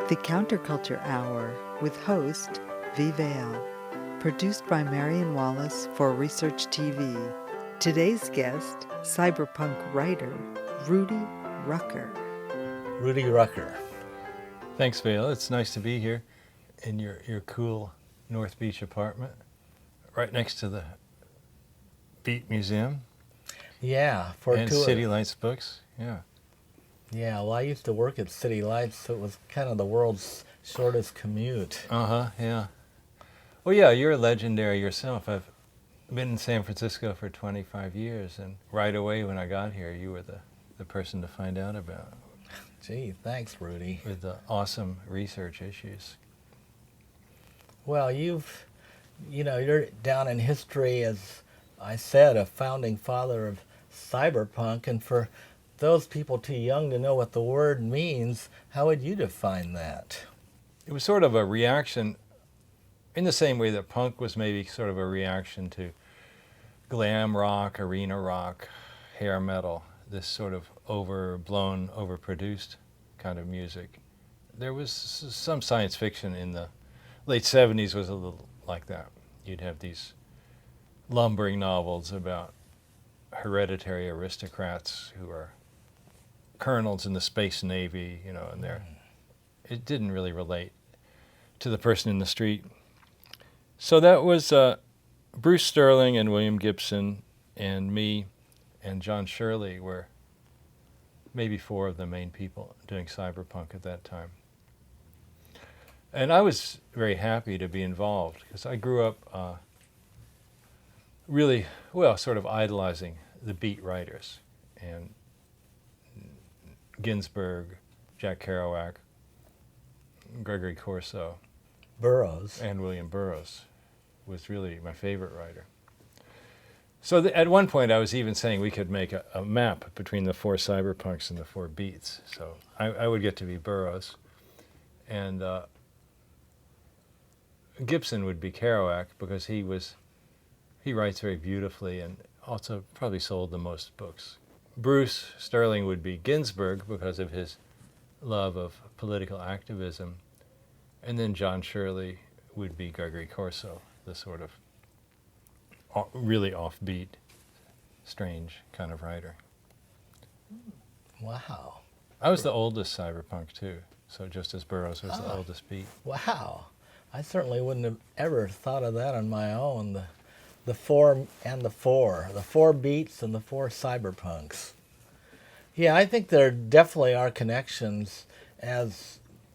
The Counterculture Hour with host V. Vale. Produced by Marion Wallace for Research TV. Today's guest, cyberpunk writer Rudy Rucker. Rudy Rucker. Thanks, Vale. It's nice to be here in your cool North Beach apartment, right next to the Beat Museum. Yeah, and City Lights Books. Yeah. Yeah, well, I used to work at City Lights, so it was kind of the world's shortest commute. Yeah. Well, yeah, you're legendary yourself. I've been in San Francisco for 25 years, and right away when I got here, you were the person to find out about. Gee, thanks, Rudy. With the awesome research issues. Well, you're down in history, as I said, a founding father of cyberpunk, and for those people too young to know what the word means, how would you define that? It was sort of a reaction, in the same way that punk was maybe sort of a reaction to glam rock, arena rock, hair metal, this sort of overblown, overproduced kind of music. There was some science fiction in the late 70s was a little like that. You'd have these lumbering novels about hereditary aristocrats who are colonels in the Space Navy, and it didn't really relate to the person in the street. So that was Bruce Sterling and William Gibson and me and John Shirley were maybe four of the main people doing cyberpunk at that time. And I was very happy to be involved because I grew up really, sort of idolizing the beat writers. And Ginsberg, Jack Kerouac, Gregory Corso, Burroughs. and William Burroughs was really my favorite writer. So at one point I was even saying we could make a map between the four cyberpunks and the four beats. So I would get to be Burroughs, and Gibson would be Kerouac because he writes very beautifully and also probably sold the most books. Bruce Sterling would be Ginsberg because of his love of political activism, and then John Shirley would be Gregory Corso, the sort of really offbeat, strange kind of writer. Wow. I was the oldest cyberpunk too, so just as Burroughs was the oldest beat. Wow. I certainly wouldn't have ever thought of that on my own. The four beats and the four cyberpunks. Yeah, I think there definitely are connections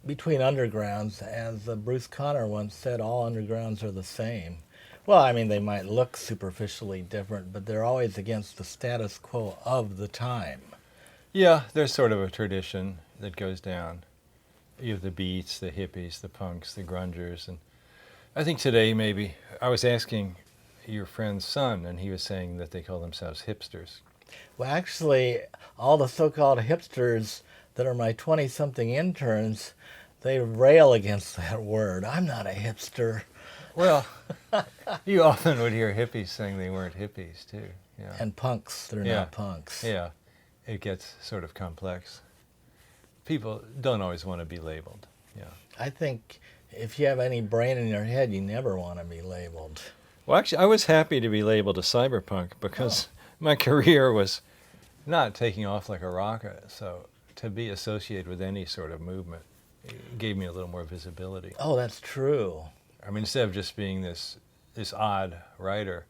between undergrounds. As Bruce Conner once said, all undergrounds are the same. Well, I mean, they might look superficially different, but they're always against the status quo of the time. Yeah, there's sort of a tradition that goes down. You have the beats, the hippies, the punks, the grungers, and I think today maybe, I was asking your friend's son, and he was saying that they call themselves hipsters. Well, actually, all the so-called hipsters that are my 20-something interns, they rail against that word. I'm not a hipster. Well, you often would hear hippies saying they weren't hippies, too. Yeah. And punks, they're not punks. Yeah, it gets sort of complex. People don't always want to be labeled. Yeah. I think if you have any brain in your head, you never want to be labeled. Well, actually, I was happy to be labeled a cyberpunk because my career was not taking off like a rocket. So to be associated with any sort of movement gave me a little more visibility. Oh, that's true. I mean, instead of just being this odd writer,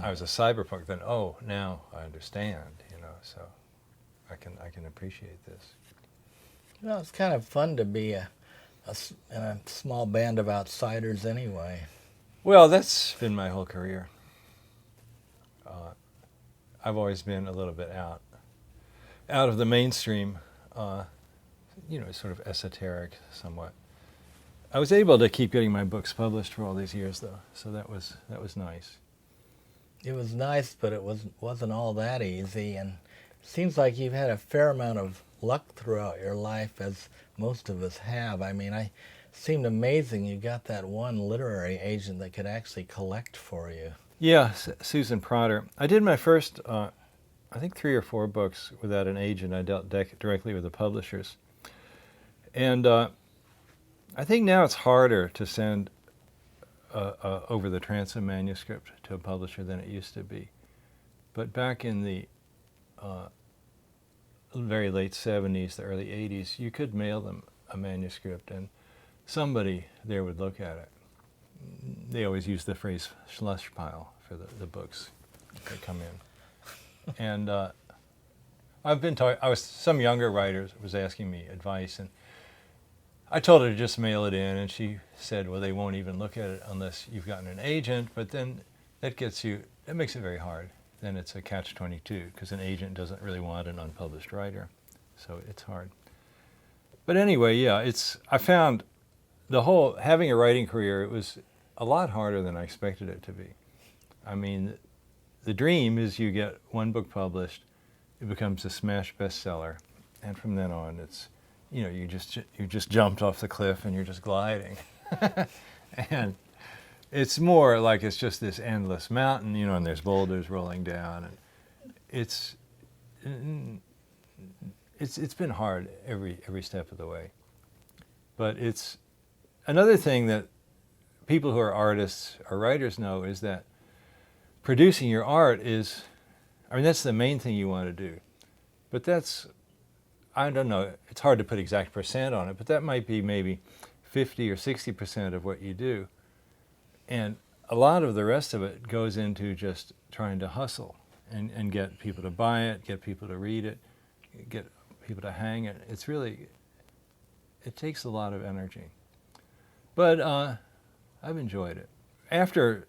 I was a cyberpunk. Then, now I understand. So I can appreciate this. Well, it's kind of fun to be in a small band of outsiders anyway. Well, that's been my whole career. I've always been a little bit out of the mainstream, sort of esoteric somewhat. I was able to keep getting my books published for all these years, though, so that was nice. It was nice, but it wasn't all that easy, and it seems like you've had a fair amount of luck throughout your life, as most of us have. I mean, it seemed amazing you got that one literary agent that could actually collect for you. Yeah, Susan Protter. I did my first, I think 3 or 4 books without an agent. I dealt directly with the publishers. And I think now it's harder to send over the transom manuscript to a publisher than it used to be. But back in the very late 70s, the early 80s, you could mail them a manuscript and somebody there would look at it. They always use the phrase slush pile for the books that come in. And I've been talking, some younger writers was asking me advice, and I told her to just mail it in, and she said, well, they won't even look at it unless you've gotten an agent, but then that makes it very hard. Then it's a catch-22, because an agent doesn't really want an unpublished writer, so it's hard. But anyway, yeah, I found having a writing career, it was a lot harder than I expected it to be. I mean, the dream is you get one book published, it becomes a smash bestseller, and from then on, it's, you just jumped off the cliff and you're just gliding. And it's more like it's just this endless mountain, and there's boulders rolling down, and it's been hard every step of the way. But it's another thing that people who are artists or writers know is that producing your art that's the main thing you want to do. But I don't know, it's hard to put exact percent on it, but that might be maybe 50 or 60% of what you do. And a lot of the rest of it goes into just trying to hustle and get people to buy it, get people to read it, get people to hang it. It takes a lot of energy. But I've enjoyed it. After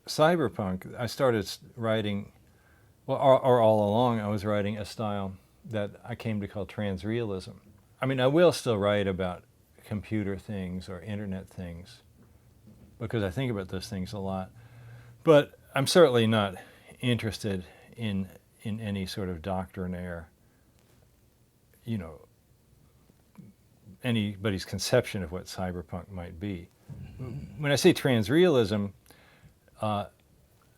cyberpunk, I started writing, or all along I was writing a style that I came to call transrealism. I mean, I will still write about computer things or internet things, because I think about those things a lot. But I'm certainly not interested in any sort of doctrinaire, anybody's conception of what cyberpunk might be. When I say transrealism,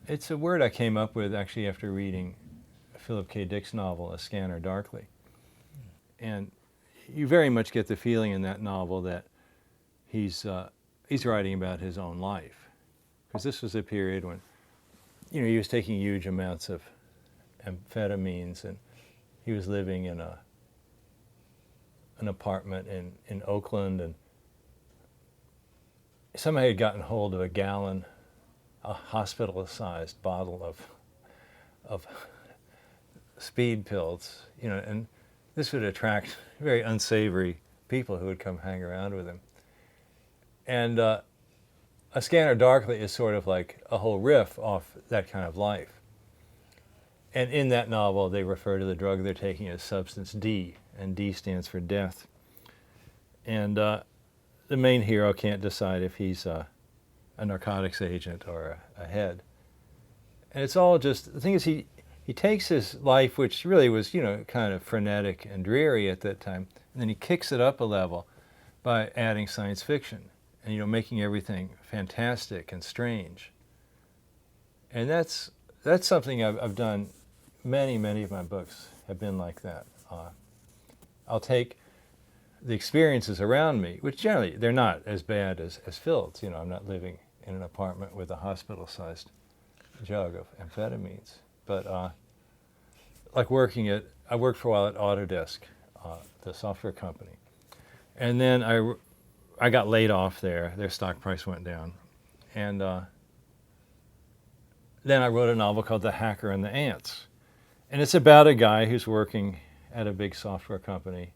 it's a word I came up with actually after reading Philip K. Dick's novel, A Scanner Darkly. And you very much get the feeling in that novel that he's writing about his own life. Because this was a period when, he was taking huge amounts of amphetamines, and he was living in an apartment in Oakland, and somebody had gotten hold of a hospital-sized bottle of speed pills, and this would attract very unsavory people who would come hang around with him. And A Scanner Darkly is sort of like a whole riff off that kind of life. And in that novel, they refer to the drug they're taking as substance D, and D stands for death. And the main hero can't decide if he's a narcotics agent or a head. And it's all just, the thing is, he takes his life, which really was, kind of frenetic and dreary at that time, and then he kicks it up a level by adding science fiction and, making everything fantastic and strange. And that's something I've done. Many of my books have been like that. I'll take the experiences around me, which generally they're not as bad as Phil's. I'm not living in an apartment with a hospital-sized jug of amphetamines. But like I worked for a while at Autodesk, the software company. And then I got laid off there. Their stock price went down. And then I wrote a novel called The Hacker and the Ants. And it's about a guy who's working at a big software company.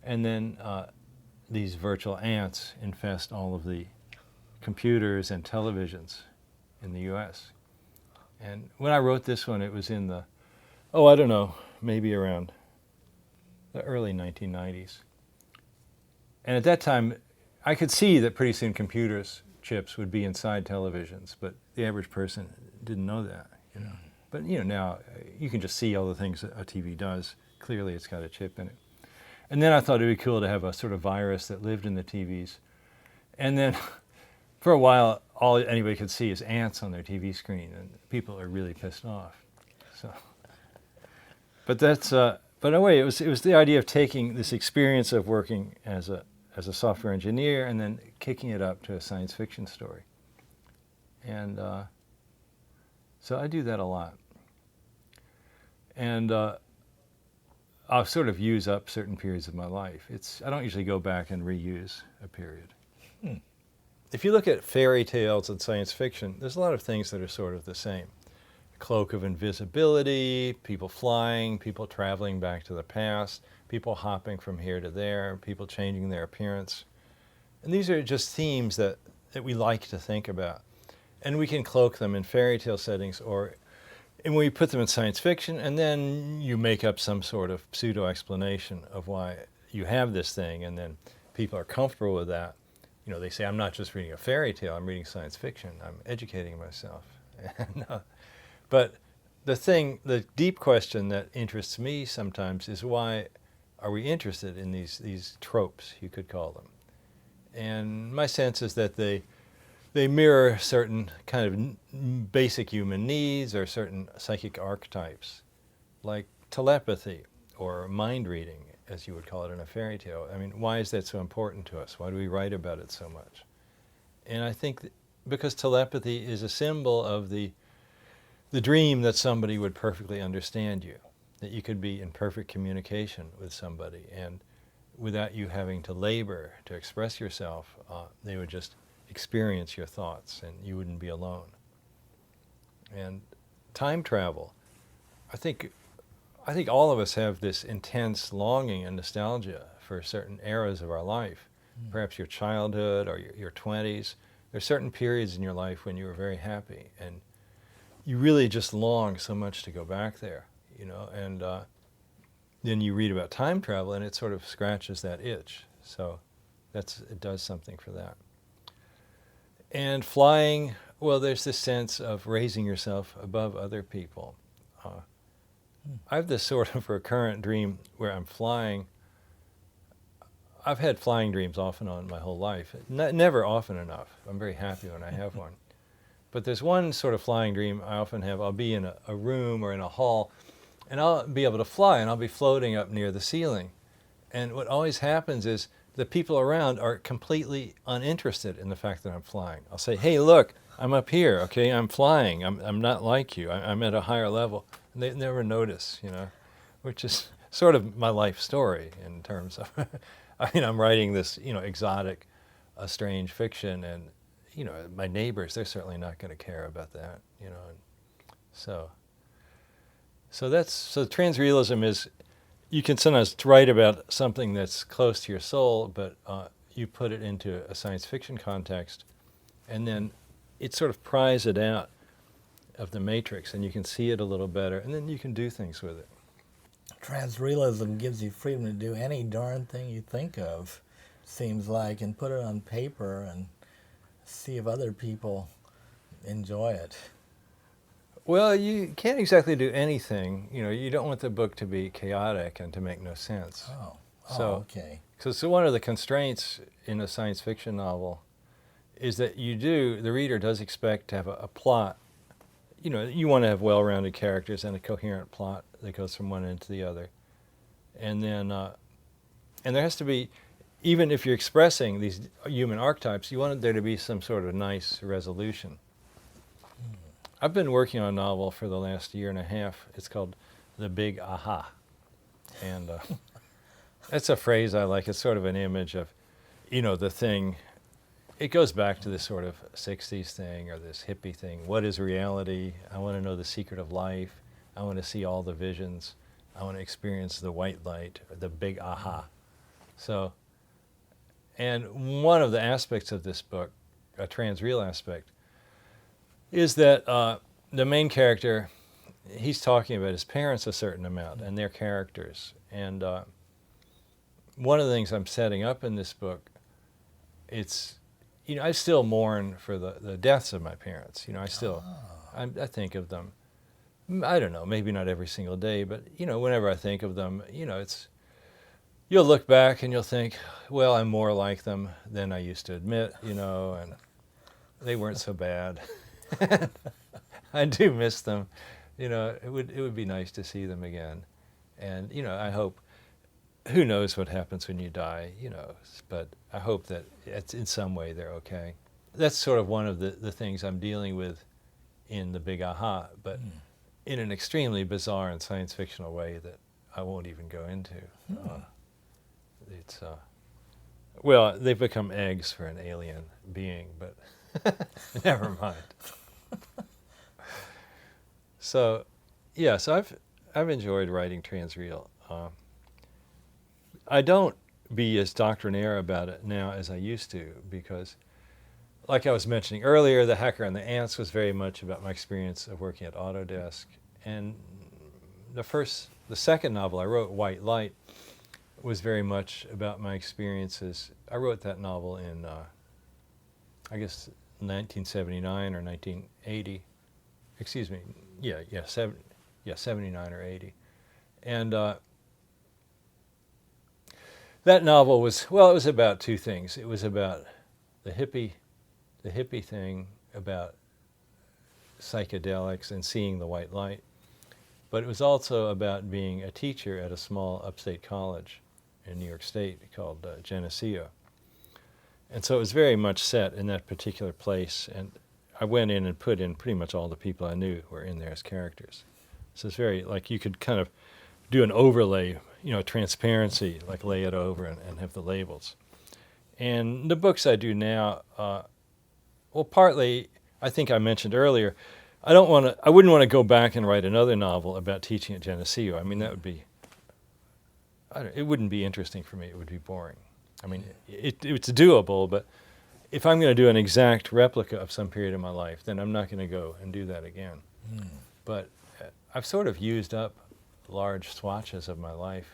And then these virtual ants infest all of the computers and televisions in the U.S. And when I wrote this one, it was in maybe around the early 1990s. And at that time, I could see that pretty soon chips would be inside televisions, but the average person didn't know that, But, now you can just see all the things that a TV does. Clearly, it's got a chip in it. And then I thought it would be cool to have a sort of virus that lived in the TVs. And then for a while, all anybody could see is ants on their TV screen, and people are really pissed off. So, but in a way, it was the idea of taking this experience of working as a as a software engineer and then kicking it up to a science fiction story. And so I do that a lot. And I'll sort of use up certain periods of my life. I don't usually go back and reuse a period. If you look at fairy tales and science fiction, there's a lot of things that are sort of the same. Cloak of invisibility, people flying, people traveling back to the past, people hopping from here to there, people changing their appearance. And these are just themes that we like to think about. And we can cloak them in fairy tale settings, and we put them in science fiction, and then you make up some sort of pseudo-explanation of why you have this thing, and then people are comfortable with that. You know, they say, I'm not just reading a fairy tale, I'm reading science fiction, I'm educating myself. But the deep question that interests me sometimes is, why are we interested in these tropes, you could call them? And my sense is that they mirror certain kind of basic human needs or certain psychic archetypes, like telepathy or mind reading, as you would call it in a fairy tale. I mean, why is that so important to us? Why do we write about it so much? And I think because telepathy is a symbol of the dream that somebody would perfectly understand you, that you could be in perfect communication with somebody, and without you having to labor to express yourself, they would just experience your thoughts and you wouldn't be alone. And time travel, I think all of us have this intense longing and nostalgia for certain eras of our life. Perhaps your childhood or your 20s. There's certain periods in your life when you were very happy and you really just long so much to go back there, you know, and then you read about time travel and it sort of scratches that itch. So it does something for that. And flying, well, there's this sense of raising yourself above other people. I have this sort of recurrent dream where I'm flying. I've had flying dreams off and on my whole life. Never often enough. I'm very happy when I have one. But there's one sort of flying dream I often have. I'll be in a room or in a hall, and I'll be able to fly, and I'll be floating up near the ceiling. And what always happens is the people around are completely uninterested in the fact that I'm flying. I'll say, hey, look, I'm up here, okay? I'm flying. I'm not like you. I'm at a higher level. And they never notice, you know, which is sort of my life story in terms of, I mean, I'm writing this, you know, exotic, strange fiction, and, you know, my neighbors, they're certainly not going to care about that, you know. And so transrealism is, you can sometimes write about something that's close to your soul, but you put it into a science fiction context, and then it sort of pries it out of the matrix, and you can see it a little better, and then you can do things with it. Transrealism gives you freedom to do any darn thing you think of, seems like, and put it on paper and see if other people enjoy it. Well, you can't exactly do anything. You know, you don't want the book to be chaotic and to make no sense. Okay. So one of the constraints in a science fiction novel is that the reader does expect to have a plot. You know, you want to have well-rounded characters and a coherent plot that goes from one end to the other. And then, and there has to be, even if you're expressing these human archetypes, you want there to be some sort of nice resolution. I've been working on a novel for the last year and a half. It's called The Big Aha. And that's a phrase I like. It's sort of an image of, you know, the thing. It goes back to this sort of 60s thing or this hippie thing. What is reality? I want to know the secret of life. I want to see all the visions. I want to experience the white light, or the big aha. So, and one of the aspects of this book, a transreal aspect, is that the main character, he's talking about his parents a certain amount and their characters. And one of the things I'm setting up in this book, it's, you know, I still mourn for the deaths of my parents. You know, I think of them. I don't know, maybe not every single day, but, you know, whenever I think of them, you know, you'll look back and you'll think, well, I'm more like them than I used to admit, you know, and they weren't so bad. I do miss them. You know, it would be nice to see them again. And, you know, I hope who knows what happens when you die, but I hope that it's in some way they're okay. That's sort of one of the things I'm dealing with in The Big Aha, but in an extremely bizarre and science fictional way that I won't even go into. Well, they've become eggs for an alien being, but never mind. So I've enjoyed writing transreal. I don't be as doctrinaire about it now as I used to, because, like I was mentioning earlier, The Hacker and the Ants was very much about my experience of working at Autodesk. And the second novel I wrote, White Light, was very much about my experiences. I wrote that novel in, I guess, 1979 or 1980. Excuse me, 79 or 80. And that novel was, well, it was about two things. It was about the hippie thing, about psychedelics and seeing the white light. But it was also about being a teacher at a small upstate college in New York State called Geneseo. And so it was very much set in that particular place. And I went in and put in pretty much all the people I knew were in there as characters. So it's very, like, you could kind of do an overlay, transparency, like lay it over and have the labels. And the books I do now, partly, I think I mentioned earlier, I wouldn't want to go back and write another novel about teaching at Geneseo. I mean, that would be, it wouldn't be interesting for me. It would be boring. I mean, it's doable, but if I'm going to do an exact replica of some period of my life, then I'm not going to go and do that again. But I've sort of used up large swatches of my life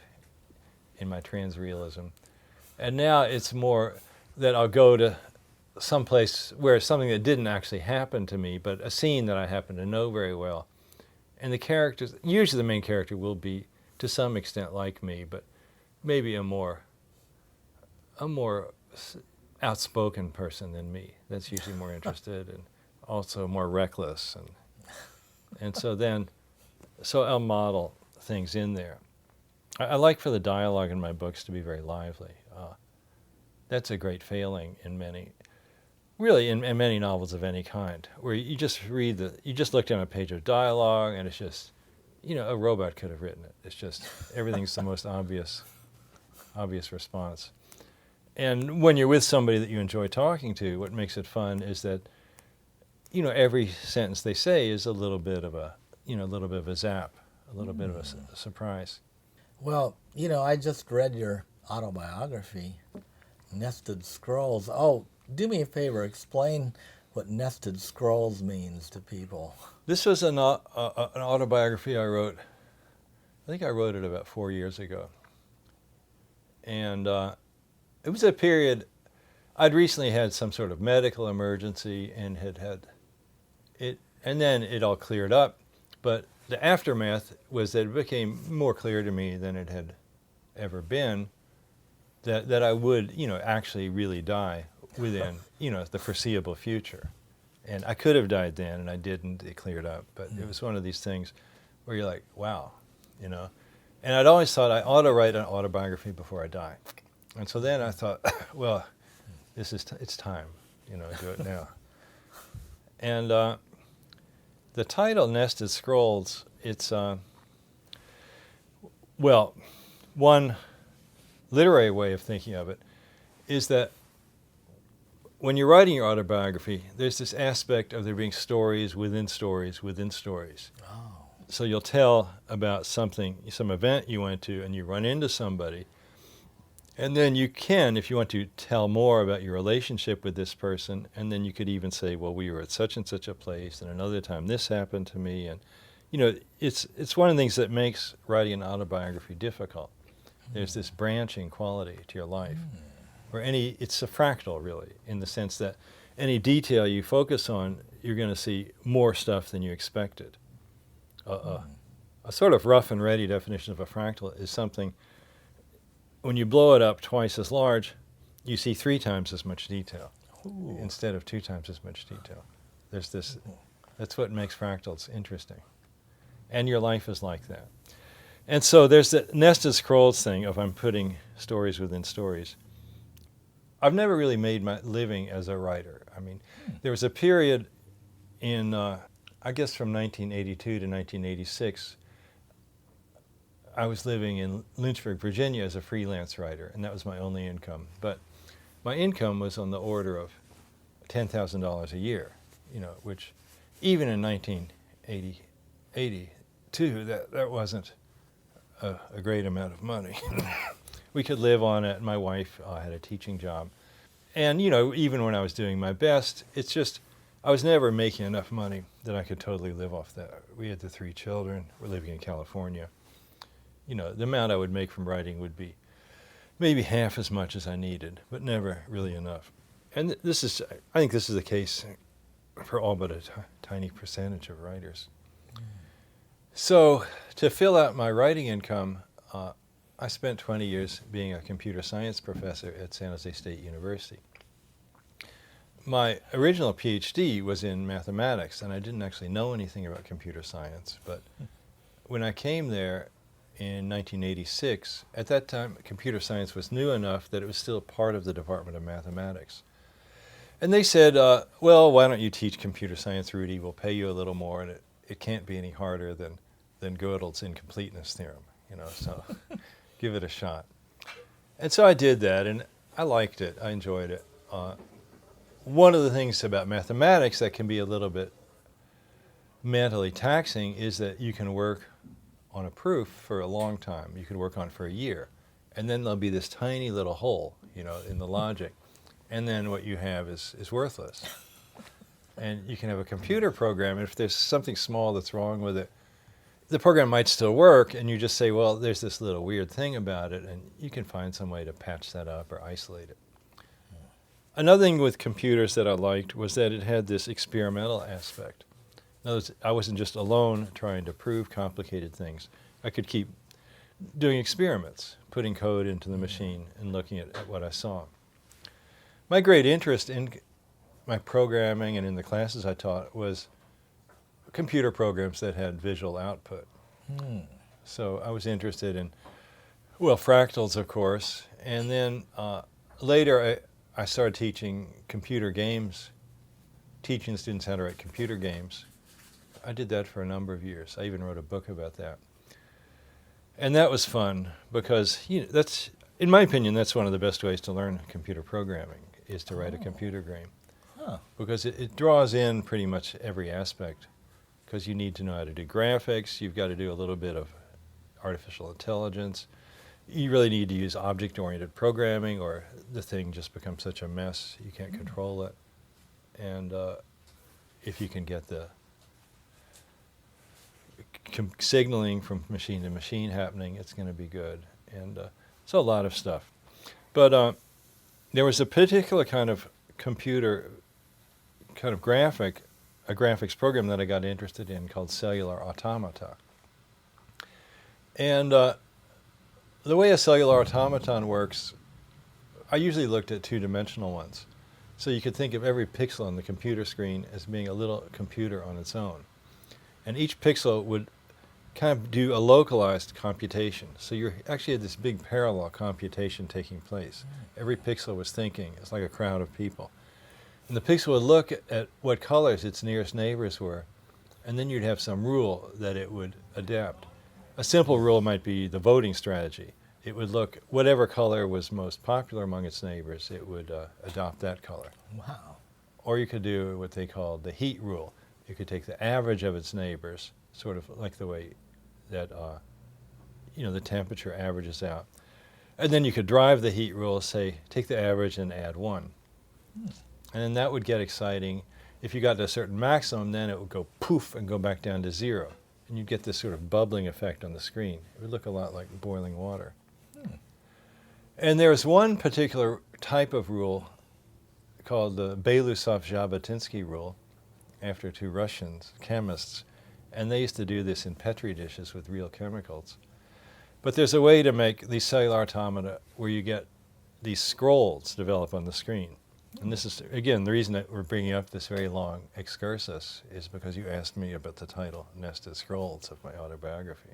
in my transrealism. And now it's more that I'll go to some place where something that didn't actually happen to me, but a scene that I happen to know very well. And the characters, usually the main character will be to some extent like me, but maybe a more outspoken person than me. That's usually more interested and also more reckless. And so I'll model things in there. I like for the dialogue in my books to be very lively. That's a great failing in many novels of any kind, where you just you just look down a page of dialogue and it's just, a robot could have written it. It's just, everything's the most obvious response. And when you're with somebody that you enjoy talking to, what makes it fun is that, every sentence they say is a little bit of a zap, a little bit of a surprise. Well, I just read your autobiography, Nested Scrolls. Oh, do me a favor, explain what Nested Scrolls means to people. This was an autobiography I wrote. I think I wrote it about 4 years ago. And it was a period, I'd recently had some sort of medical emergency and had it, and then it all cleared up. But the aftermath was that it became more clear to me than it had ever been that I would, actually really die within, the foreseeable future. And I could have died then, and I didn't. It cleared up. But it was one of these things where you're like, wow, And I'd always thought I ought to write an autobiography before I die. And so then I thought, well, it's time, do it now. And the title, Nested Scrolls, it's, one literary way of thinking of it is that when you're writing your autobiography, there's this aspect of there being stories within stories within stories. Oh. So you'll tell about some event you went to, and you run into somebody. And then you can, if you want to, tell more about your relationship with this person. And then you could even say, well, we were at such and such a place, and another time this happened to me. And, it's one of the things that makes writing an autobiography difficult. There's this branching quality to your life. Where it's a fractal, really, in the sense that any detail you focus on, you're going to see more stuff than you expected. A sort of rough and ready definition of a fractal is something, when you blow it up twice as large, you see 3 times as much detail. Ooh. Instead of 2 times as much detail. There's this, that's what makes fractals interesting. And your life is like that. And so there's the nested scrolls thing of I'm putting stories within stories. I've never really made my living as a writer. I mean, there was a period in, I guess from 1982 to 1986, I was living in Lynchburg, Virginia as a freelance writer, and that was my only income. But my income was on the order of $10,000 a year, which even in 1982, that wasn't a great amount of money. We could live on it. My wife had a teaching job. And, even when I was doing my best, it's just, I was never making enough money that I could totally live off that. We had the 3 children. We're living in California. The amount I would make from writing would be maybe half as much as I needed, but never really enough. And I think this is the case for all but a tiny percentage of writers. So to fill out my writing income, I spent 20 years being a computer science professor at San Jose State University. My original PhD was in mathematics, and I didn't actually know anything about computer science. But when I came there in 1986, at that time, computer science was new enough that it was still part of the Department of Mathematics. And they said, well, why don't you teach computer science, Rudy? We'll pay you a little more, and it can't be any harder than Gödel's incompleteness theorem, so give it a shot. And so I did that, and I liked it. I enjoyed it. One of the things about mathematics that can be a little bit mentally taxing is that you can work on a proof for a long time. You can work on it for a year, and then there'll be this tiny little hole, in the logic, and then what you have is worthless. And you can have a computer program, and if there's something small that's wrong with it, the program might still work, and you just say, well, there's this little weird thing about it, and you can find some way to patch that up or isolate it. Another thing with computers that I liked was that it had this experimental aspect. In other words, I wasn't just alone trying to prove complicated things. I could keep doing experiments, putting code into the machine and looking at what I saw. My great interest in my programming and in the classes I taught was computer programs that had visual output. So I was interested in, fractals, of course, and then later I started teaching computer games, teaching students how to write computer games. I did that for a number of years. I even wrote a book about that. And that was fun because, that's, in my opinion, that's one of the best ways to learn computer programming, is to write a computer game. Because it draws in pretty much every aspect, because you need to know how to do graphics, you've got to do a little bit of artificial intelligence, you really need to use object-oriented programming, or the thing just becomes such a mess you can't control it. And if you can get the signaling from machine to machine happening, it's going to be good. And so a lot of stuff. But there was a particular kind of graphics program that I got interested in called cellular automata. And the way a cellular automaton works, I usually looked at two-dimensional ones. So you could think of every pixel on the computer screen as being a little computer on its own. And each pixel would kind of do a localized computation. So you actually had this big parallel computation taking place. Every pixel was thinking. It's like a crowd of people. And the pixel would look at what colors its nearest neighbors were, and then you'd have some rule that it would adapt. A simple rule might be the voting strategy. It would look, whatever color was most popular among its neighbors, it would adopt that color. Wow. Or you could do what they call the heat rule. You could take the average of its neighbors, sort of like the way that the temperature averages out. And then you could drive the heat rule, say, take the average and add 1. And then that would get exciting. If you got to a certain maximum, then it would go poof and go back down to 0. And you'd get this sort of bubbling effect on the screen. It would look a lot like boiling water. And there was one particular type of rule called the Belousov-Zhabotinsky rule, after 2 Russian chemists. And they used to do this in Petri dishes with real chemicals. But there's a way to make these cellular automata where you get these scrolls develop on the screen. And this is, again, the reason that we're bringing up this very long excursus is because you asked me about the title, Nested Scrolls, of my autobiography.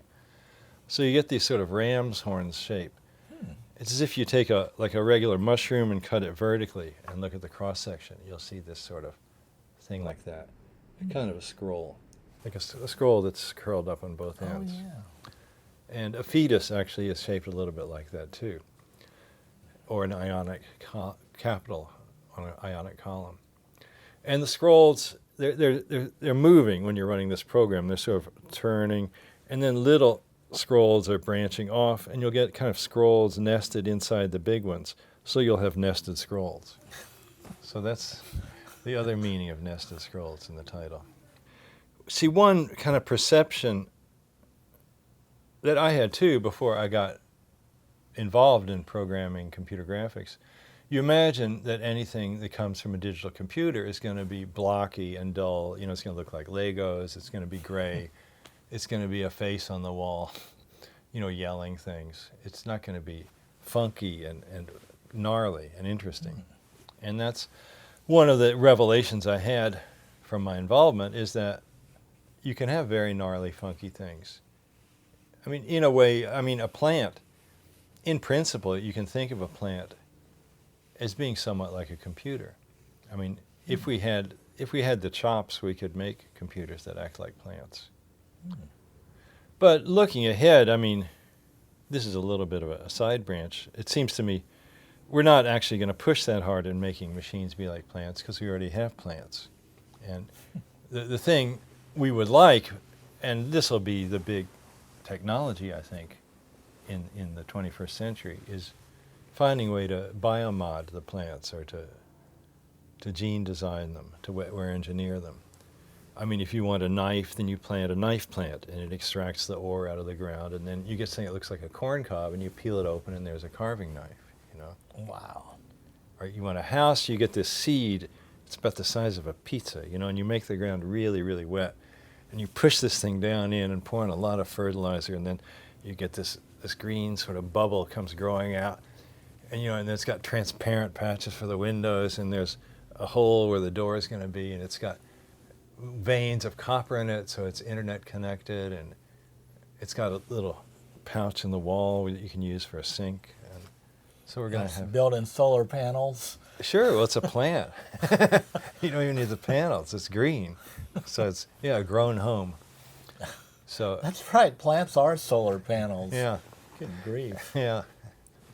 So you get these sort of ram's horns shape. It's as if you take a regular mushroom and cut it vertically and look at the cross section. You'll see this sort of thing like that, kind of a scroll, like a scroll that's curled up on both ends. Oh, yeah. And a fetus actually is shaped a little bit like that too, or an ionic capital on an ionic column. And the scrolls, they're moving when you're running this program. They're sort of turning, and then little scrolls are branching off, and you'll get kind of scrolls nested inside the big ones. So you'll have nested scrolls. So that's the other meaning of nested scrolls in the title. See, one kind of perception that I had too before I got involved in programming computer graphics, you imagine that anything that comes from a digital computer is going to be blocky and dull. You know, it's going to look like Legos. It's going to be gray. It's going to be a face on the wall, you know, yelling things. It's not going to be funky and gnarly and interesting. And that's one of the revelations I had from my involvement, is that you can have very gnarly, funky things. I mean, in a way, I mean, a plant, in principle, you can think of a plant as being somewhat like a computer. I mean, if we had the chops, we could make computers that act like plants. But looking ahead, I mean, this is a little bit of a side branch. It seems to me we're not actually going to push that hard in making machines be like plants, because we already have plants. And the thing we would like, and this will be the big technology, I think, in the 21st century, is finding a way to biomod the plants, or to gene design them, to wetware engineer them. I mean, if you want a knife, then you plant a knife plant, and it extracts the ore out of the ground, and then you get something that looks like a corn cob, and you peel it open, and there's a carving knife, you know? Wow. Or you want a house, you get this seed, it's about the size of a pizza, you know, and you make the ground really, really wet, and you push this thing down in and pour in a lot of fertilizer, and then you get this green sort of bubble comes growing out, and, you know, and it's got transparent patches for the windows, and there's a hole where the door is going to be, and it's got veins of copper in it, so it's internet connected, and it's got a little pouch in the wall that you can use for a sink. And so we're going to have built-in solar panels. Sure, well, it's a plant. You don't even need the panels. It's green, so it's a grown home. So that's right. Plants are solar panels. Yeah. Good grief. Yeah.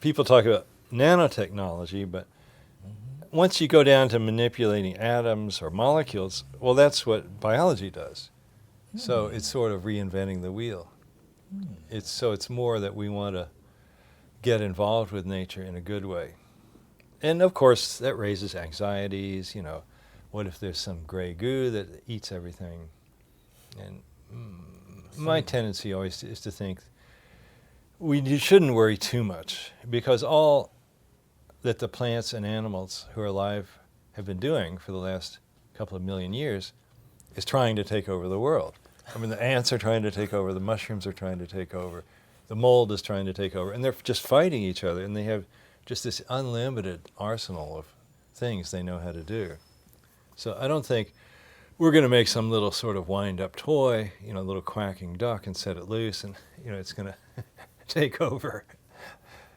People talk about nanotechnology, but once you go down to manipulating atoms or molecules, well, that's what biology does. So it's sort of reinventing the wheel. It's more that we want to get involved with nature in a good way. And of course, that raises anxieties, you know, what if there's some gray goo that eats everything? And my tendency always is to think we shouldn't worry too much, because all that the plants and animals who are alive have been doing for the last couple of million years is trying to take over the world. I mean, the ants are trying to take over, the mushrooms are trying to take over, the mold is trying to take over, and they're just fighting each other, and they have just this unlimited arsenal of things they know how to do. So I don't think we're going to make some little sort of wind-up toy, you know, a little quacking duck, and set it loose, and, you know, it's going to take over.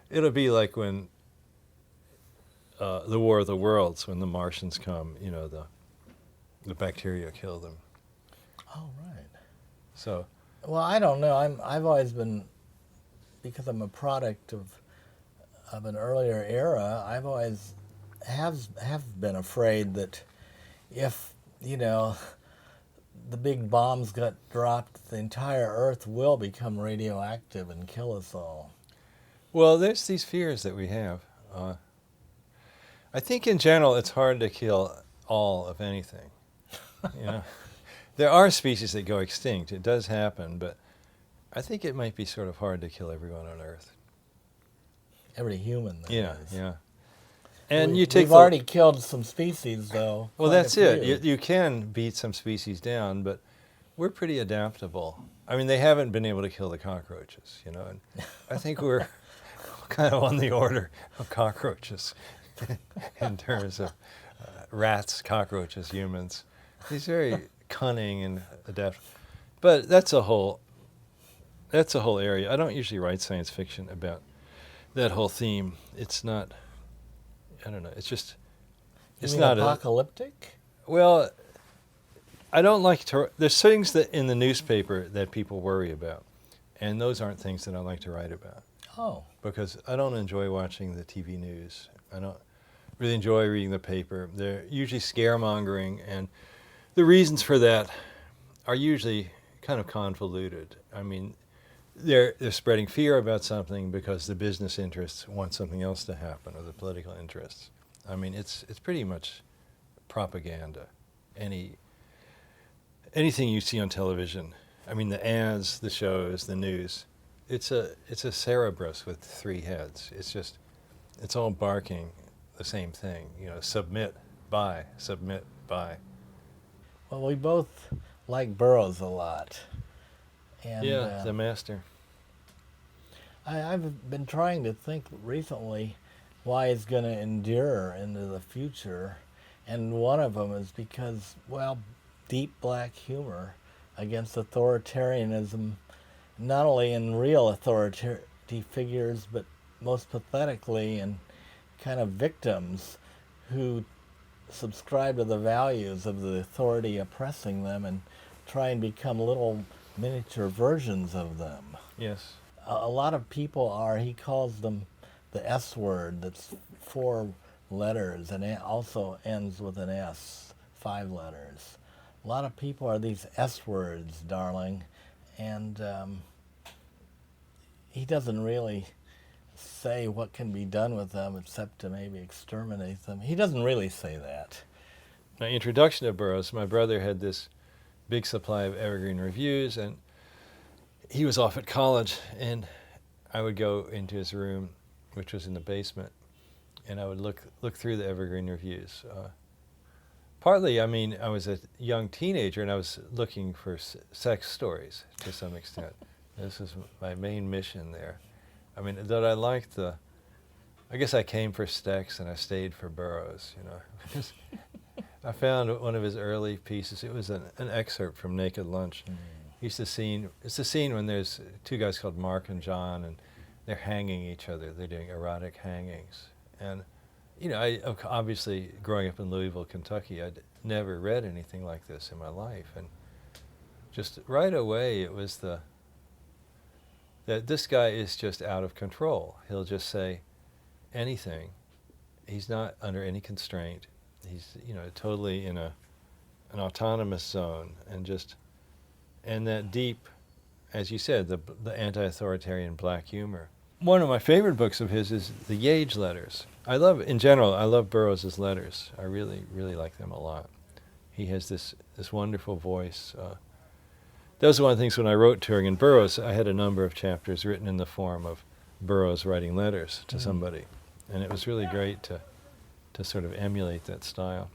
It'll be like when the War of the Worlds, when the Martians come, you know, the bacteria kill them. Oh, right. So, well, I don't know. I've always been, because I'm a product of an earlier era, I've always have been afraid that if, you know, the big bombs got dropped, the entire Earth will become radioactive and kill us all. well, there's these fears that we have. I think in general it's hard to kill all of anything. You know? There are species that go extinct. It does happen, but I think it might be sort of hard to kill everyone on Earth. Every human. Yeah, is. yeah. And you take we've already killed some species, though. Well, quite a that's it. few. You can beat some species down, but we're pretty adaptable. I mean, they haven't been able to kill the cockroaches, you know, and I think we're kind of on the order of cockroaches in terms of rats, cockroaches, humans. He's very cunning and adept. But that's a whole that's a whole area. I don't usually write science fiction about that whole theme. It's not, I don't know, it's just, You it's mean not apocalyptic? well, I don't like to, there's things that in the newspaper that people worry about, and those aren't things that I like to write about. Oh. Because I don't enjoy watching the TV news. I don't really enjoy reading the paper. They're usually scaremongering, and the reasons for that are usually kind of convoluted. I mean, they're spreading fear about something because the business interests want something else to happen, or the political interests. I mean, it's pretty much propaganda. Anything you see on television, I mean, the ads, the shows, the news, it's a Cerberus with 3 heads. It's all barking the same thing. You know, submit, buy, submit, buy. Well, we both like Burroughs a lot. And Yeah, the master. I've been trying to think recently why it's going to endure into the future. And one of them is because, well, deep black humor against authoritarianism, not only in real authority figures, but most pathetically in kind of victims who subscribe to the values of the authority oppressing them and try and become little miniature versions of them. Yes. A lot of people are, he calls them the S word, that's 4 letters and it also ends with an S, 5 letters. A lot of people are these S words, darling, and he doesn't really say what can be done with them except to maybe exterminate them. He doesn't really say that. My introduction to Burroughs, my brother had this big supply of Evergreen Reviews, and he was off at college, and I would go into his room, which was in the basement, and I would look through the Evergreen Reviews. Partly, I mean, I was a young teenager, and I was looking for sex stories to some extent. This was my main mission there. I mean, that I liked I guess I came for Stex and I stayed for Burroughs, you know. I found one of his early pieces. It was an excerpt from Naked Lunch. It's the scene when there's 2 guys called Mark and John, and they're hanging each other. They're doing erotic hangings. And, you know, I obviously, growing up in Louisville, Kentucky, I'd never read anything like this in my life. And just right away, it was that this guy is just out of control. He'll just say anything. He's not under any constraint. He's, you know, totally in an autonomous zone, and that deep, as you said, the anti-authoritarian black humor. One of my favorite books of his is the Yage letters. I love Burroughs' letters. I really, really like them a lot. He has this wonderful voice. That was one of the things when I wrote Turing and Burroughs, I had a number of chapters written in the form of Burroughs writing letters to somebody. And it was really great to sort of emulate that style.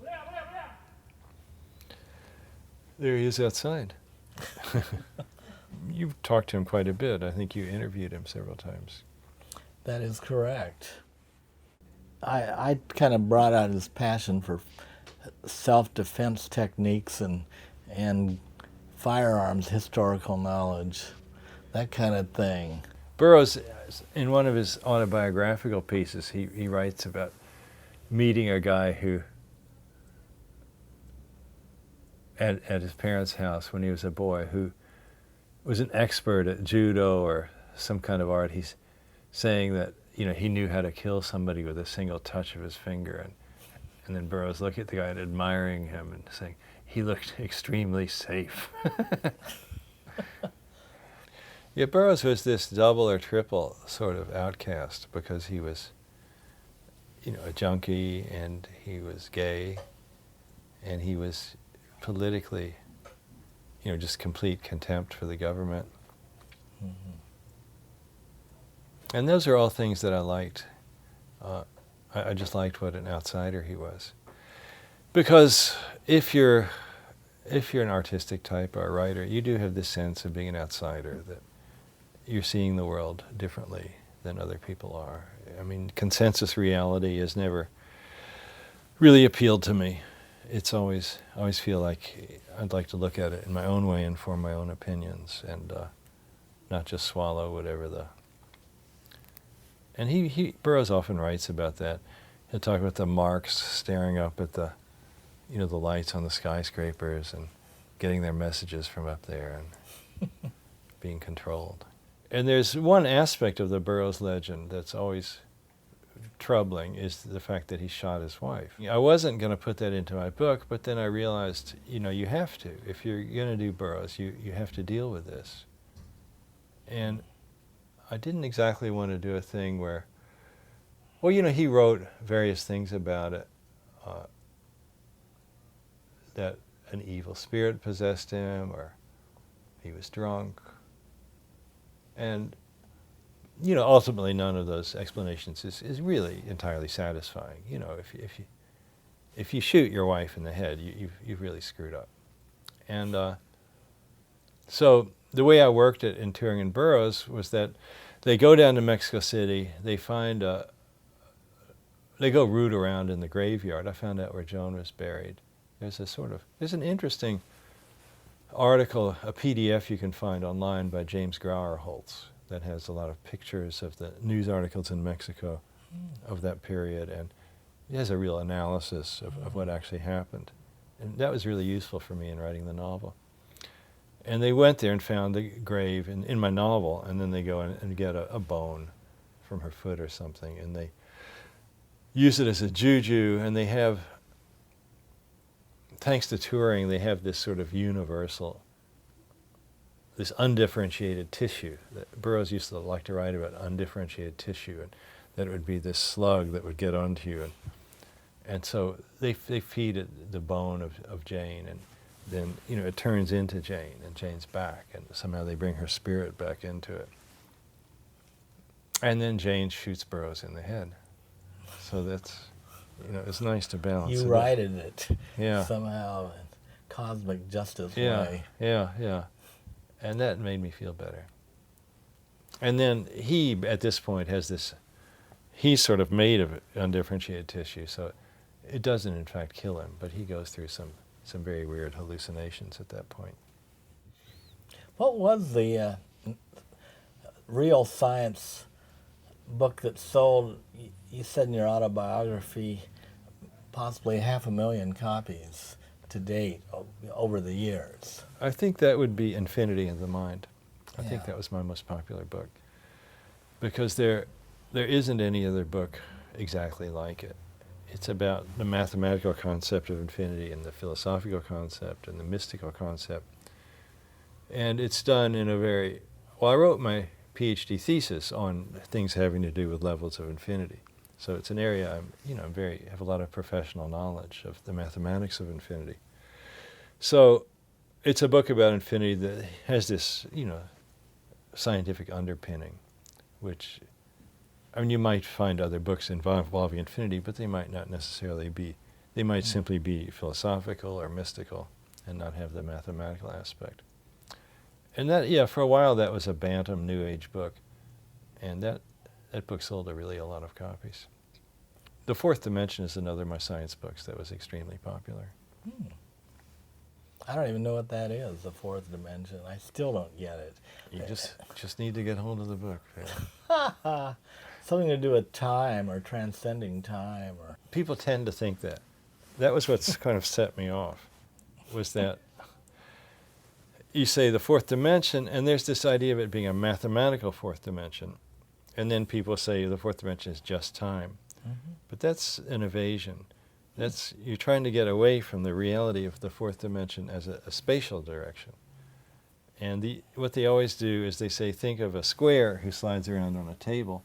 There he is outside. You've talked to him quite a bit. I think you interviewed him several times. That is correct. I kind of brought out his passion for self-defense techniques and firearms historical knowledge, that kind of thing. Burroughs, in one of his autobiographical pieces, he writes about meeting a guy who, at his parents' house when he was a boy, who was an expert at judo or some kind of art. He's saying that, you know, he knew how to kill somebody with a single touch of his finger, and then Burroughs looking at the guy and admiring him and saying, he looked extremely safe. Yeah, Burroughs was this double or triple sort of outcast because he was, you know, a junkie, and he was gay, and he was politically, you know, just complete contempt for the government. Mm-hmm. And those are all things that I liked. I just liked what an outsider he was. Because if you're an artistic type or a writer, you do have this sense of being an outsider, that you're seeing the world differently than other people are. I mean, consensus reality has never really appealed to me. It's I always feel like I'd like to look at it in my own way and form my own opinions. And not just swallow whatever the... And Burroughs often writes about that. He'll talk about the marks staring up at the, the lights on the skyscrapers and getting their messages from up there and being controlled. And there's one aspect of the Burroughs legend that's always troubling, is the fact that he shot his wife. I wasn't going to put that into my book, but then I realized, you have to. If you're going to do Burroughs, you have to deal with this. And I didn't exactly want to do a thing where, he wrote various things about it, that an evil spirit possessed him, or he was drunk. And, ultimately none of those explanations is really entirely satisfying. If you shoot your wife in the head, you've really screwed up. And so the way I worked it in Turing and Burroughs was that they go down to Mexico City, they go root around in the graveyard. I found out where Joan was buried. There's an interesting article, a PDF you can find online by James Grauer-Holtz that has a lot of pictures of the news articles in Mexico of that period, and it has a real analysis of what actually happened. And that was really useful for me in writing the novel. And they went there and found the grave in my novel, and then they go and get a bone from her foot or something, and they use it as a juju, and they have, thanks to Turing, they have this sort of universal, this undifferentiated tissue. That Burroughs used to like to write about undifferentiated tissue, and that it would be this slug that would get onto you. And so they feed it the bone of Jane, and then it turns into Jane, and Jane's back, and somehow they bring her spirit back into it. And then Jane shoots Burroughs in the head. So that's, it's nice to balance it. You righted it Yeah. somehow in cosmic justice Yeah, way. yeah. And that made me feel better. And then he, at this point, he's sort of made of undifferentiated tissue, so it doesn't in fact kill him, but he goes through some very weird hallucinations at that point. What was the real science book that sold, you said in your autobiography, possibly 500,000 copies to date over the years? I think that would be Infinity in the Mind. I think Yeah. that was my most popular book, because there isn't any other book exactly like it. It's about the mathematical concept of infinity and the philosophical concept and the mystical concept. And it's done in I wrote my PhD thesis on things having to do with levels of infinity. So it's an area have a lot of professional knowledge of the mathematics of infinity. So it's a book about infinity that has this, scientific underpinning, which, you might find other books involving infinity, but they might not necessarily be. They might simply be philosophical or mystical and not have the mathematical aspect. And that, for a while, that was a bantam New Age book. And that book sold a lot of copies. The Fourth Dimension is another of my science books that was extremely popular. I don't even know what that is, the fourth dimension. I still don't get it. You just need to get hold of the book. Something to do with time or transcending time, or People tend to think that. That was what's kind of set me off, was that you say the fourth dimension, and there's this idea of it being a mathematical fourth dimension, and then people say the fourth dimension is just time. But that's an evasion. You're trying to get away from the reality of the fourth dimension as a spatial direction. And what they always do is they say, think of a square who slides around on a table.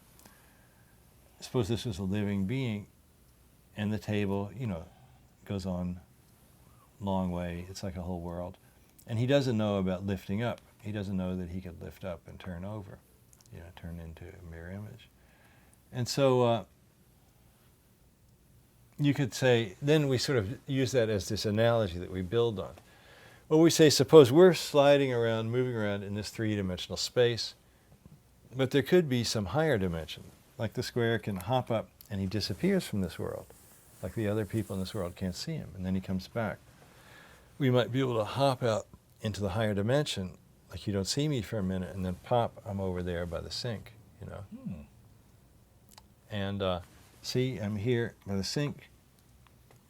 Suppose this was a living being, and the table, goes on a long way. It's like a whole world. And he doesn't know about lifting up. He doesn't know that he could lift up and turn over, turn into a mirror image. And so you could say, then we sort of use that as this analogy that we build on. Well, we say, suppose we're sliding around, moving around in this three-dimensional space, but there could be some higher dimension, like the square can hop up and he disappears from this world, like the other people in this world can't see him, and then he comes back. We might be able to hop out into the higher dimension like you don't see me for a minute, and then pop, I'm over there by the sink, you know. And see, I'm here by the sink,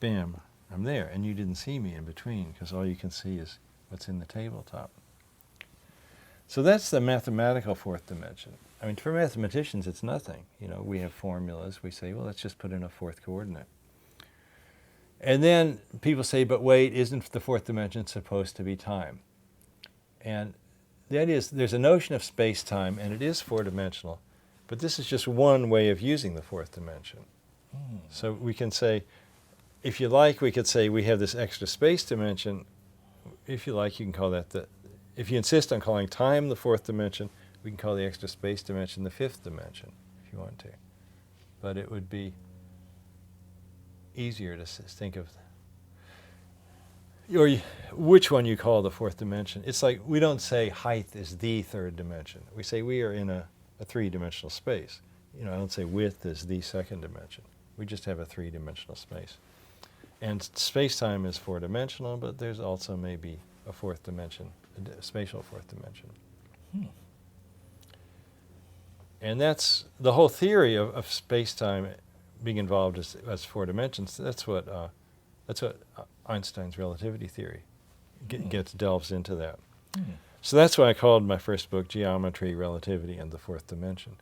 bam, I'm there, and you didn't see me in between, because all you can see is what's in the tabletop. So that's the mathematical fourth dimension. I mean, for mathematicians, it's nothing. You know, we have formulas. We say, well, let's just put in a fourth coordinate. And then people say, but wait, isn't the fourth dimension supposed to be time? And the idea is there's a notion of space-time, and it is four-dimensional, but this is just one way of using the fourth dimension. So we can say, if you like, we could say we have this extra space dimension. If you like, you can call that if you insist on calling time the fourth dimension, we can call the extra space dimension the fifth dimension, if you want to. But it would be easier to think of, or which one you call the fourth dimension. It's like we don't say height is the third dimension. We say we are in a three-dimensional space. You know, I don't say width is the second dimension. We just have a three-dimensional space. And space-time is four-dimensional, but there's also maybe a fourth dimension, a spatial fourth dimension. And that's the whole theory of space-time being involved as four dimensions. That's what Einstein's relativity theory delves into that. So that's why I called my first book Geometry, Relativity, and the Fourth Dimension,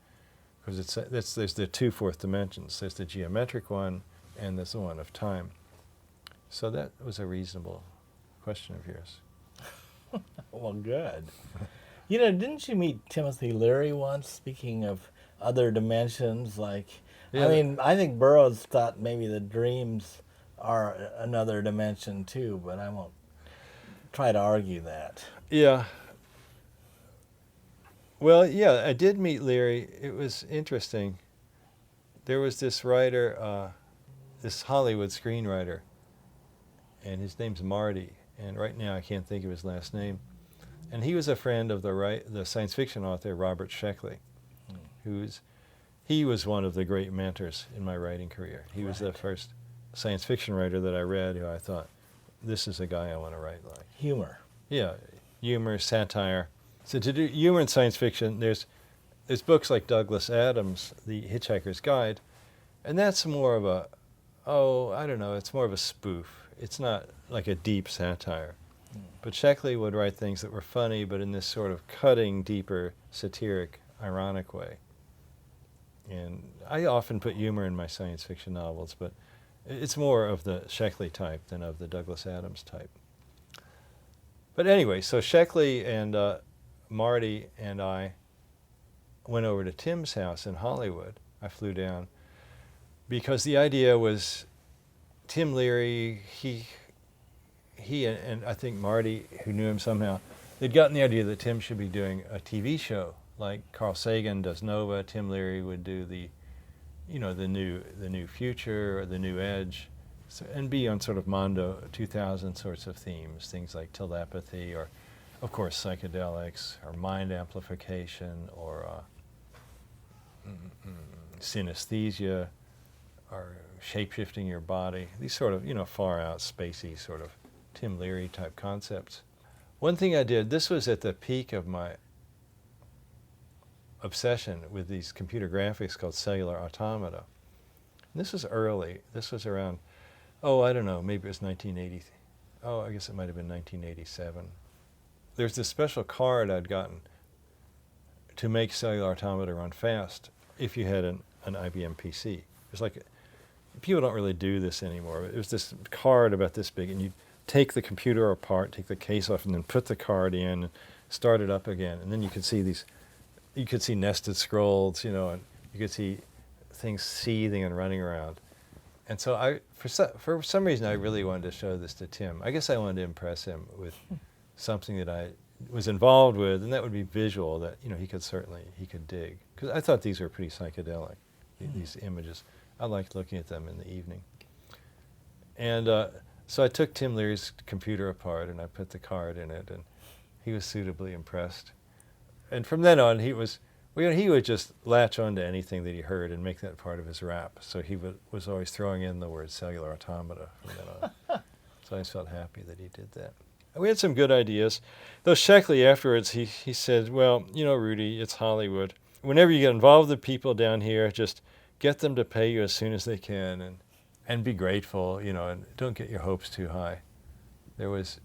because there's the two fourth dimensions. There's the geometric one, and there's the one of time. So that was a reasonable question of yours. Well, good. You know, didn't you meet Timothy Leary once, speaking of other dimensions? Like, Yeah. I mean, I think Burroughs thought maybe the dreams are another dimension too, but I won't try to argue that. Yeah. Well, yeah, I did meet Leary. It was interesting. There was this writer, this Hollywood screenwriter, and his name's Marty, and right now I can't think of his last name. And he was a friend of the science fiction author Robert Sheckley, he was one of the great mentors in my writing career. He was the first science fiction writer that I read who I thought, this is a guy I want to write like. Humor. Yeah, humor, satire. So to do humor in science fiction, there's books like Douglas Adams' The Hitchhiker's Guide, and that's more of it's more of a spoof. It's not like a deep satire. But Sheckley would write things that were funny, but in this sort of cutting, deeper, satiric, ironic way. And I often put humor in my science fiction novels, but it's more of the Sheckley type than of the Douglas Adams type. But anyway, so Sheckley and Marty and I went over to Tim's house in Hollywood. I flew down because the idea was Tim Leary, he and I think Marty, who knew him somehow, they'd gotten the idea that Tim should be doing a TV show like Carl Sagan does Nova. Tim Leary would do the new Future or the New Edge, and be on sort of Mondo 2000 sorts of themes, things like telepathy or, of course, psychedelics or mind amplification or synesthesia or shape-shifting your body. These sort of far out, spacey sort of Tim Leary type concepts. One thing I did, this was at the peak of my obsession with these computer graphics called cellular automata. And this was early. This was around, I don't know, maybe it was 1980. I guess it might have been 1987. There's this special card I'd gotten to make cellular automata run fast if you had an IBM PC. It's like, people don't really do this anymore. It was this card about this big, and you take the computer apart, take the case off, and then put the card in, and start it up again. And then you could see nested scrolls, and you could see things seething and running around. And so for some reason, I really wanted to show this to Tim. I guess I wanted to impress him with something that I was involved with, and that would be visual, that he could dig. Because I thought these were pretty psychedelic, these images. I liked looking at them in the evening. And so I took Tim Leary's computer apart, and I put the card in it, and he was suitably impressed. And from then on, he would just latch on to anything that he heard and make that part of his rap. So he was always throwing in the word cellular automata from then on. So I just felt happy that he did that. we had some good ideas. Though Sheckley afterwards, he said, well, Rudy, it's Hollywood. Whenever you get involved with people down here, just get them to pay you as soon as they can and be grateful, and don't get your hopes too high. There was,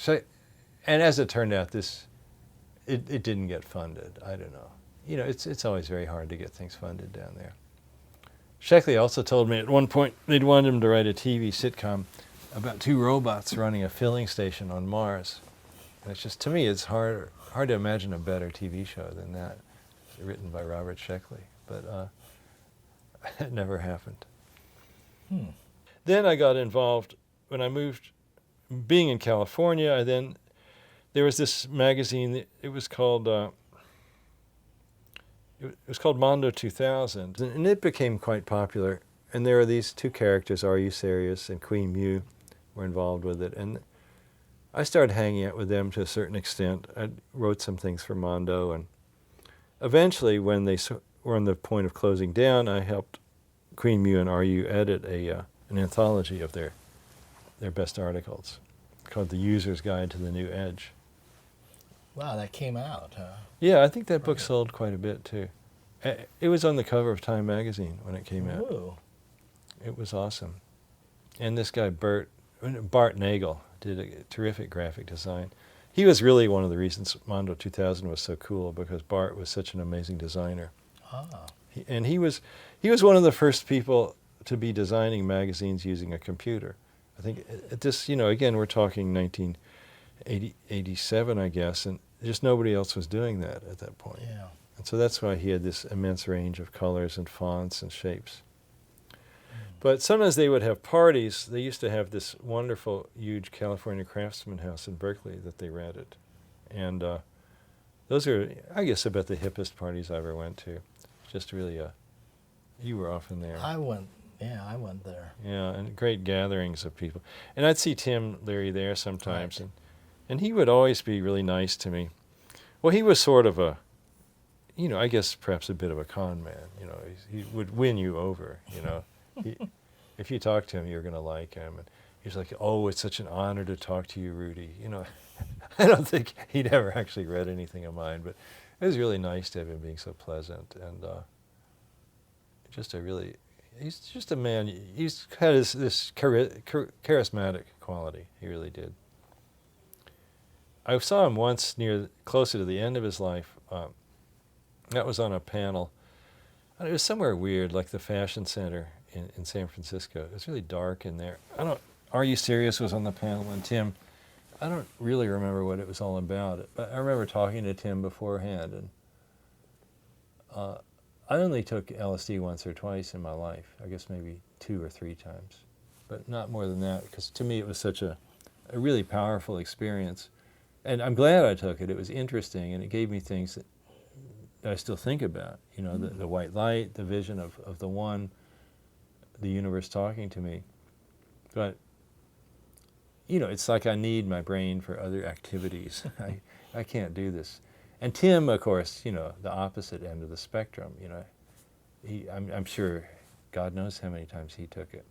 and as it turned out, it didn't get funded. I don't know. It's always very hard to get things funded down there. Sheckley also told me at one point they'd wanted him to write a TV sitcom about two robots running a filling station on Mars. And it's just, to me, it's hard to imagine a better TV show than that, written by Robert Sheckley. But it never happened. Then I got involved when I moved, being in California. There was this magazine. It was called Mondo 2000, and it became quite popular. And there are these two characters, Are You Serious and Queen Mew, were involved with it. And I started hanging out with them to a certain extent. I wrote some things for Mondo, and eventually, when they were on the point of closing down, I helped Queen Mew and Are You edit an anthology of their best articles called The User's Guide to the New Edge. Wow, that came out, huh? Yeah, I think that book sold quite a bit, too. It was on the cover of Time magazine when it came out. Ooh. It was awesome. And this guy, Bart Nagel, did a terrific graphic design. He was really one of the reasons Mondo 2000 was so cool, because Bart was such an amazing designer. Ah. He was one of the first people to be designing magazines using a computer. I think at this, again, we're talking 1987, I guess, and just nobody else was doing that at that point. Yeah. And so that's why he had this immense range of colors and fonts and shapes. But sometimes they would have parties. They used to have this wonderful, huge California Craftsman house in Berkeley that they rented. And those are, I guess, about the hippest parties I ever went to. Just really, you were often there. I went there. Yeah, and great gatherings of people. And I'd see Tim Leary there sometimes, Right. and he would always be really nice to me. Well, he was sort of a, I guess perhaps a bit of a con man. He would win you over, If you talked to him, you were going to like him. And he's like, oh, it's such an honor to talk to you, Rudy. I don't think he'd ever actually read anything of mine, but it was really nice to have him being so pleasant. And he's just a man. He's had this charismatic quality. He really did. I saw him once closer to the end of his life. That was on a panel. It was somewhere weird, like the Fashion Center in San Francisco. It was really dark in there. Are You Serious was on the panel, and Tim, I don't really remember what it was all about. But I remember talking to Tim beforehand, and I only took LSD once or twice in my life. I guess maybe 2 or 3 times, but not more than that, because to me it was such a really powerful experience. And I'm glad I took it. It was interesting, and it gave me things that I still think about. The white light, the vision of the one, the universe talking to me. But, it's like I need my brain for other activities. I can't do this. And Tim, of course, the opposite end of the spectrum. I'm sure God knows how many times he took it.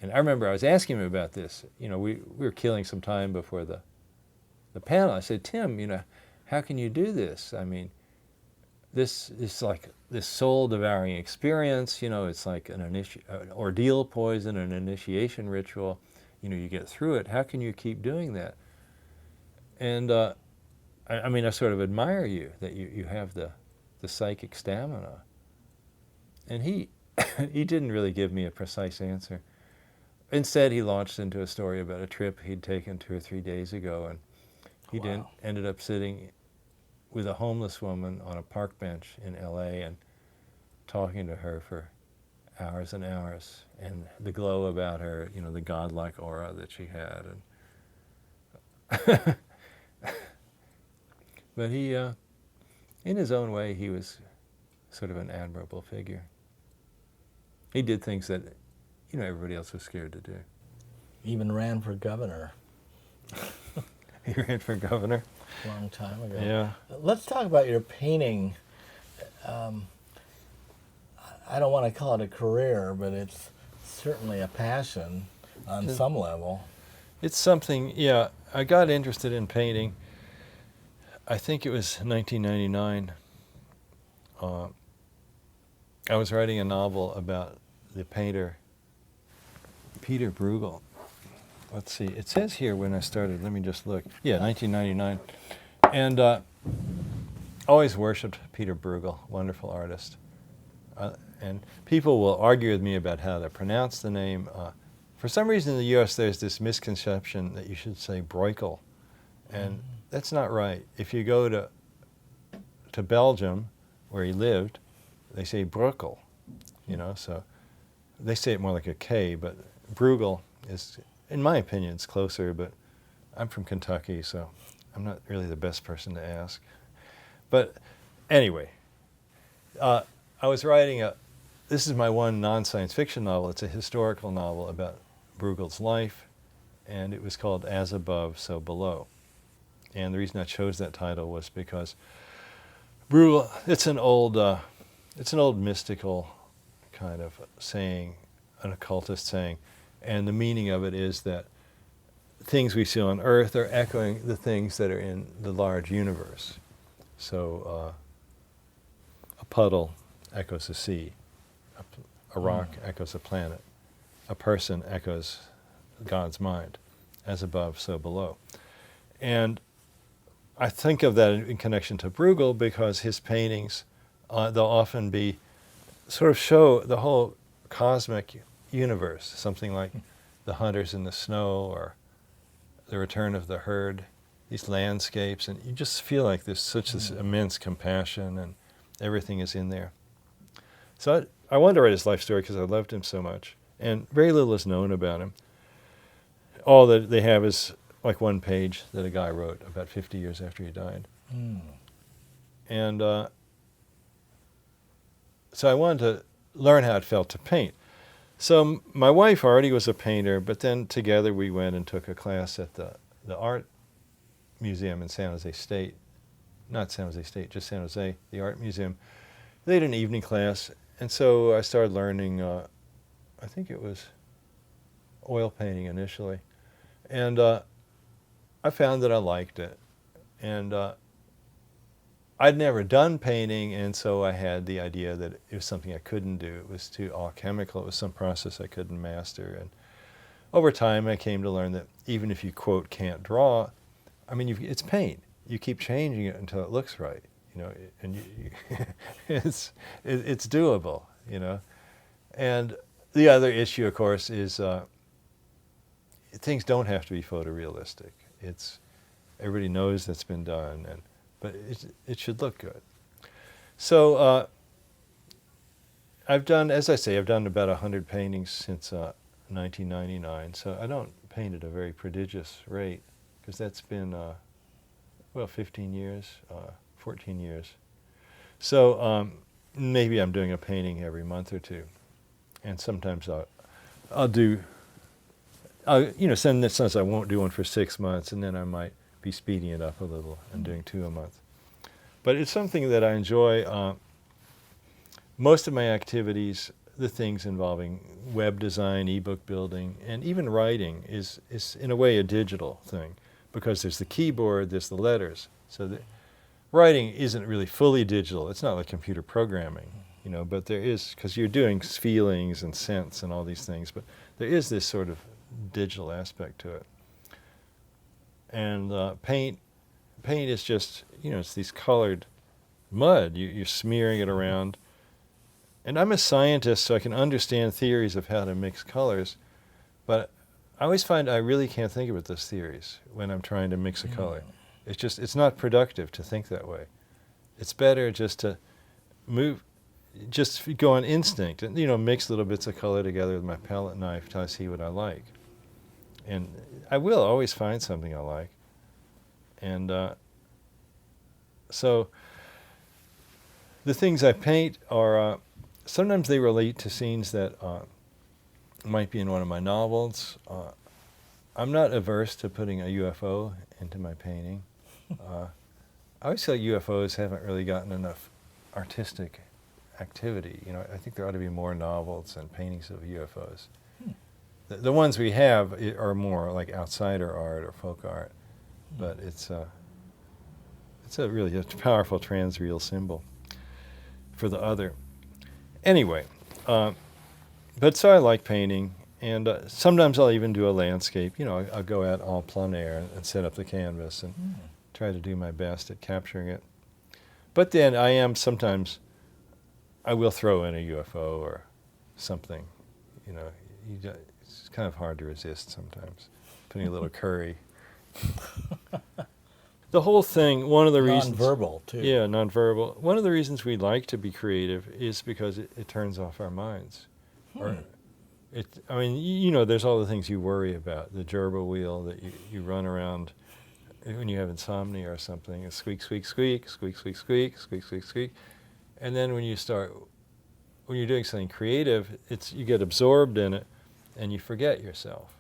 And I remember I was asking him about this. We were killing some time before the panel. I said, Tim, how can you do this? I mean, this is like this soul-devouring experience. It's like an ordeal poison, an initiation ritual. You get through it. How can you keep doing that? And I sort of admire you that you have the psychic stamina. And he didn't really give me a precise answer. Instead, he launched into a story about a trip he'd taken 2 or 3 days ago, and he ended up sitting with a homeless woman on a park bench in L.A. and talking to her for hours and hours, and the glow about her, the godlike aura that she had. And but he, in his own way, he was sort of an admirable figure. He did things that, everybody else was scared to do. Even ran for governor. He ran for governor? A long time ago. Yeah. Let's talk about your painting. I don't want to call it a career, but it's certainly a passion on some level. It's something, yeah, I got interested in painting, I think it was 1999. I was writing a novel about the painter Peter Bruegel. Let's see, it says here when I started, let me just look. Yeah, 1999. And always worshipped Peter Bruegel, wonderful artist. And people will argue with me about how to pronounce the name. For some reason in the U.S. there's this misconception that you should say Bruegel, and that's not right. If you go to Belgium, where he lived, they say Bruegel, you know, so they say it more like a K, but Bruegel is, in my opinion, it's closer, but I'm from Kentucky, so I'm not really the best person to ask. But anyway, I was writing this is my one non-science fiction novel. It's a historical novel about Bruegel's life, and it was called As Above, So Below. And the reason I chose that title was because Bruegel, it's an old mystical kind of saying, an occultist saying, and the meaning of it is that things we see on Earth are echoing the things that are in the large universe. So a puddle echoes a sea, a rock echoes a planet, a person echoes God's mind, as above, so below. And I think of that in connection to Bruegel because his paintings, they'll often be, sort of show the whole cosmic universe, something like The Hunters in the Snow or The Return of the Herd, these landscapes, and you just feel like there's such this immense compassion and everything is in there. So I wanted to write his life story because I loved him so much, and very little is known about him. All that they have is like one page that a guy wrote about 50 years after he died. And so I wanted to learn how it felt to paint. So my wife already was a painter, but then together we went and took a class at the art museum in San Jose State. Not San Jose State, just San Jose, the art museum. They had an evening class, and so I started learning, I think it was oil painting initially. And I found that I liked it. And I'd never done painting, and so I had the idea that it was something I couldn't do. It was too alchemical. It was some process I couldn't master. And over time, I came to learn that even if you, quote, can't draw, I mean, it's paint. You keep changing it until it looks right, you know, and it's doable, you know. And the other issue, of course, is things don't have to be photorealistic. Everybody knows that's been done, but it should look good. So I've done, as I say, I've done about 100 paintings since 1999. So I don't paint at a very prodigious rate because that's been 15 years, 14 years. So maybe I'm doing a painting every month or two, and sometimes I'll do. Sometimes I won't do one for 6 months, and then I might be speeding it up a little and doing 2 a month. But it's something that I enjoy. Most of my activities, the things involving web design, ebook building, and even writing is in a way a digital thing because there's the keyboard, there's the letters. So the writing isn't really fully digital. It's not like computer programming, you know, but there is, because you're doing feelings and scents and all these things, but there is this sort of digital aspect to it. And paint is just, it's these colored mud. You're smearing it around. And I'm a scientist, so I can understand theories of how to mix colors, but I always find I really can't think about those theories when I'm trying to mix a color. It's not productive to think that way. It's better just to just go on instinct and, mix little bits of color together with my palette knife till I see what I like. And I will always find something I like. And so the things I paint are, sometimes they relate to scenes that might be in one of my novels. I'm not averse to putting a UFO into my painting. I always feel like UFOs haven't really gotten enough artistic activity. I think there ought to be more novels and paintings of UFOs. The ones we have are more like outsider art or folk art, but it's a really a powerful transreal symbol for the other. Anyway, but so I like painting, and sometimes I'll even do a landscape. You know, I'll go out all plein air and set up the canvas and try to do my best at capturing it. But then I will throw in a UFO or something. You know, it's kind of hard to resist sometimes, putting a little curry. The whole thing, one of the reasons... Nonverbal, too. Yeah, nonverbal. One of the reasons we like to be creative is because it turns off our minds. Or I mean, you know, there's all the things you worry about. The gerbil wheel that you run around when you have insomnia or something. It's squeak, squeak, squeak, squeak, squeak, squeak, squeak, squeak, squeak. And then when you're doing something creative, you get absorbed in it and you forget yourself.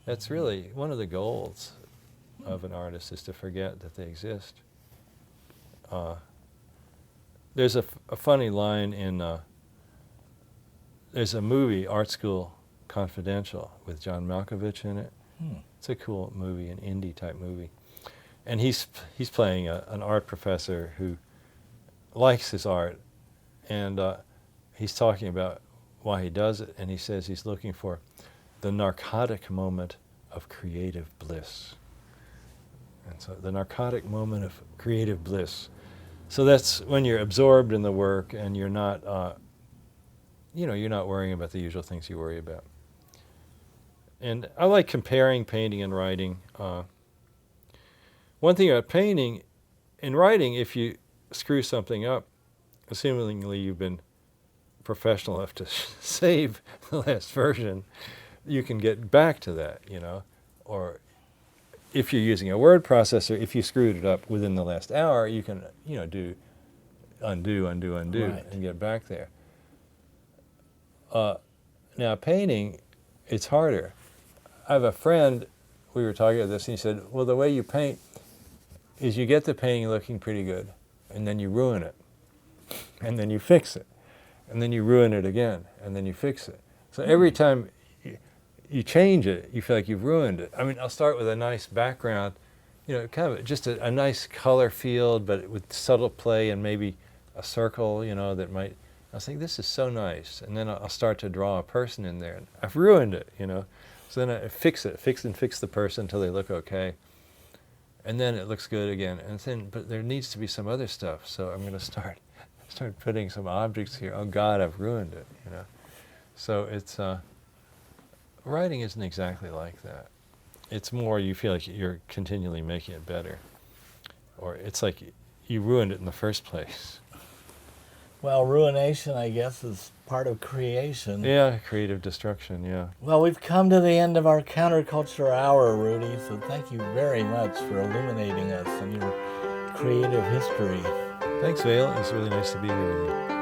That's really one of the goals of an artist, is to forget that they exist. There's a funny line in, there's a movie, Art School Confidential, with John Malkovich in it. It's a cool movie, an indie type movie. And he's playing an art professor who likes his art, and he's talking about why he does it, and he says he's looking for the narcotic moment of creative bliss. And so the narcotic moment of creative bliss. So that's when you're absorbed in the work and you're not, you're not worrying about the usual things you worry about. And I like comparing painting and writing. One thing about painting, in writing, if you screw something up, assumingly you've been professional enough to save the last version, you can get back to that, or if you're using a word processor, if you screwed it up within the last hour, you can, do undo, right, and get back there. Now painting, it's harder. I have a friend, we were talking about this, and he said, well, the way you paint is you get the painting looking pretty good, and then you ruin it, and then you fix it, and then you ruin it again, and then you fix it. So every time you change it, you feel like you've ruined it. I mean, I'll start with a nice background, kind of just a nice color field, but with subtle play and maybe a circle, that might, I was thinking, this is so nice. And then I'll start to draw a person in there, and I've ruined it, So then I fix the person until they look okay. And then it looks good again. And then, but there needs to be some other stuff, so I'm going to start putting some objects here. Oh God, I've ruined it, So it's, writing isn't exactly like that. It's more you feel like you're continually making it better. Or it's like you ruined it in the first place. Well, ruination, I guess, is part of creation. Yeah, creative destruction, yeah. Well, we've come to the end of our counterculture hour, Rudy, so thank you very much for illuminating us in your creative history. Thanks, Vale. It's really nice to be here with you.